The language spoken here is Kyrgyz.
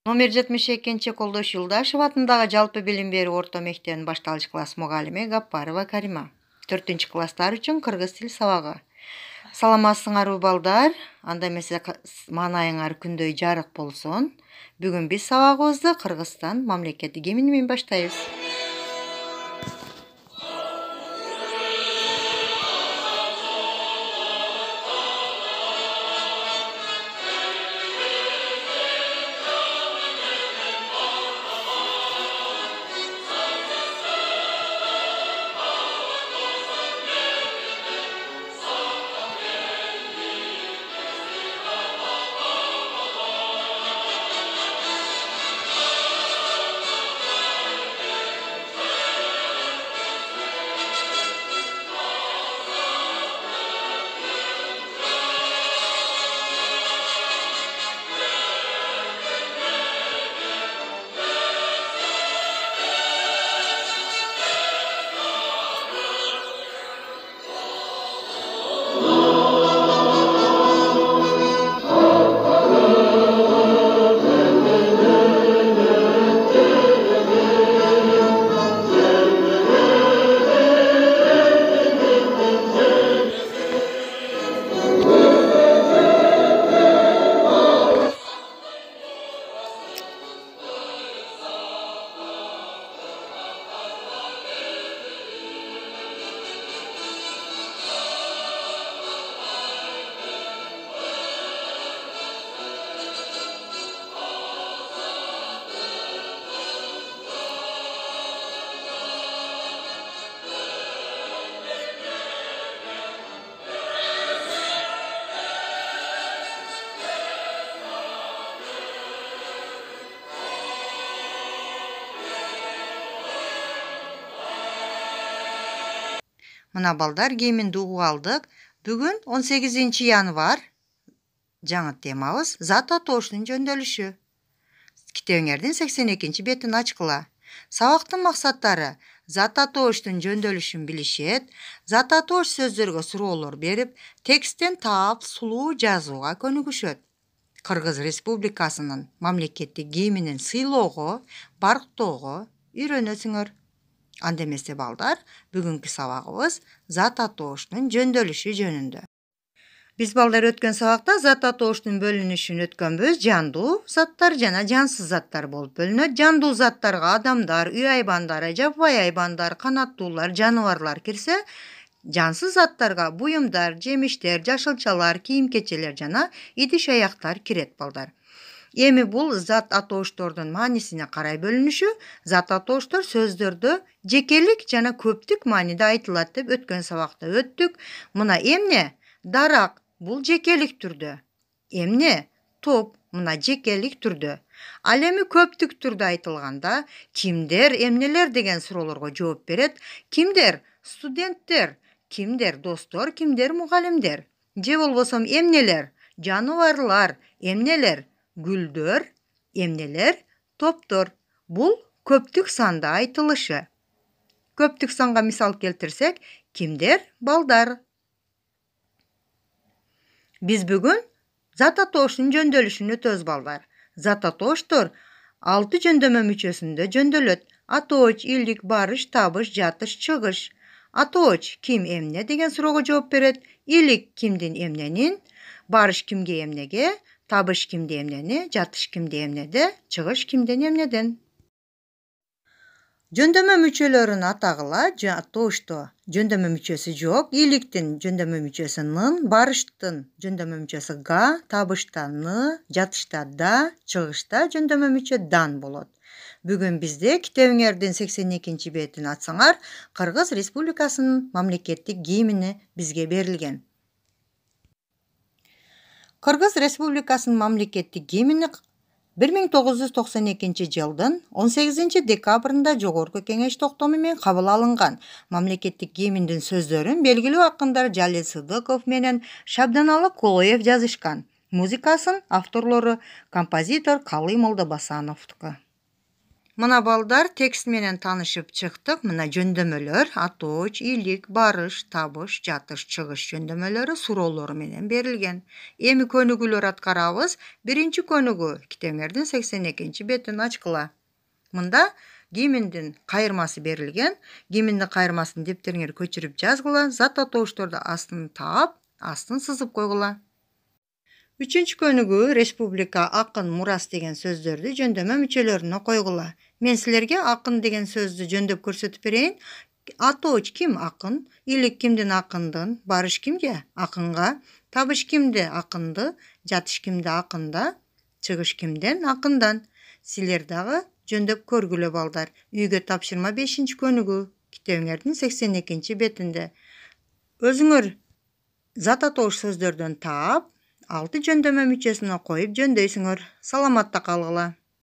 Номер 72 Колдош Юлдашев атындагы жалпы билим берүү орто мектебинин башталгыч класс мугалими Гаппарова Карима. 4-класстар үчүн кыргыз тил сабагы. Саламатсыңарбы балдар? Анда эмесе маанайыңар күндөй жарык болсун. Бүгүн биз сабагыбызды Кыргызстан мамлекеттик гимни менен баштайбыз. Мына балдар гимнди угуп алдык. Бүгүн 18 январь. Жаңы темабыз Зат Атоштун жөндөлүшү. Китебиңердин 82 бетин ачкыла. Сабактын максаттары Зат Атоштун жөндөлүшүн билишет, Зат Атош сөздөргө суроолор берип, тексттен таап сулуу жазууга көнүгүшөт. Кыргыз Республикасынын мамлекеттик гимнин сыйлоого, барктоого үйрөнөсүңөр. Анда эмесе балдар, бүгүнкү сабагыбыз Зат Атоштун жөндөлүшү жөнүндө. Биз балдар өткөн сабакта Зат Атоштун бөлүнүшүн өткөнбүз. Жандуу заттар жана жансыз заттар болуп бөлүнөт. Жандуу заттарга адамдар, үй айбандары, жаппай айбандар, канаттуулар, жаныбарлар кирсе, жансыз заттарга буюмдар, жемиштер, жашылчалар, кийим-кечелер жана идиш аяктар кирет балдар. Эми бул зат атооштордун маанисине карай бөлүнүшү. Зат атооштор сөздөрдө жекелик жана көптүк мааниде айтылат деп өткөн сабакта өттүк. Мына эмне? Дарак бул жекелик түрдө. Эмне? Топ мына жекелик түрдө. Ал эми көптүк түрдө айтылганда кимдер, эмнелер деген суроолорго жооп берет. Кимдер? Студенттер. Кимдер? Достор, кимдер? Мугалимдер. Же болбосо эмнелер? Жаныбарлар. Эмнелер? Гүлдөр, эмнелер, топтор. Бул көптүк санда айтылышы. Көптүк санга мисал келтирсек, кимдер? Балдар. Биз бүгүн Зат Атоштун жөндөлүшүн өтөбүз балдар. Зат атооштор 6 жөндөмө мүчөсүндө жөндөлөт. Атооч, илик, барыш, табыш, жатыш, чыгыш. Атооч ким, эмне деген суроого жооп берет. Илик кимдин, эмненин, барыш кимге, эмнеге, табыш кимде, эмнени, жатыш кимде, эмнеде, чыгыш кимден, эмнеден. Жөндөмө мүчөлөрүн атагыла. Атоошто жөндөмө мүчөсү жок. Иликтин жөндөмө мүчөсү нын, барыштын жөндөмө мүчөсү га, табышта ны, жатышта да, чыгышта жөндөмө мүчө дан болот. Бүгүн бизде китебиңердин 82 бетин ачсаңар, Кыргыз Республикасынын мамлекеттик гимни бизге берилген. Кыргыз Республикасынын мамлекеттик гимни 1992 жылдын 18 декабрында Жогорку Кеңеш токтому менен кабыл алынган. Мамлекеттик гимндин сөздөрүн белгилүү акындар Жалил Сыдыков менен Шабданалы Кулоев жазышкан. Музыкасын авторлору композитор Калый Молдобасановдуку. Мына балдар текст менен таанышып чыктык. Мына жөндөмөлөр: атооч, ийлик, барыш, табыш, жатыш, чыгыш жөндөмөлөрү суроолору менен берилген. Эми көнүгүүлөр аткарабыз. Биринчи көнүгүү. Китебиңердин 82 бетин ачкыла. Мында гимндин кайырмасы берилген. Гимндин кайырмасын дептериңер көчүрүп жазгыла. Зат атоошторду астын таап, астын сызып койгула. Үчүнчү көнүгүү. Республика, акын, мурас деген сөздөрдү жөндөмө мүчөлөрүнө койгула. Мен силерге акын деген сөздү жөндөп көрсөтүп берейин. Атооч ким? Акын. Ийлик кимдин? Акындын. Барыш кимге? Акынга. Табыш кимде? Акынды. Жатыш кимде? Акында. Чыгыш кимден? Акындан. Силер дагы жөндөп көргүлө балдар. Үйгө тапшырма 5-чи көнүгүү. Китебиңердин 82 бетинде. Өзүңөр зат атоош сөздөрдөн таап, 6 жөндөмө мүчөсүнө коюп жөндөйсүңөр. Саламатта калгыла.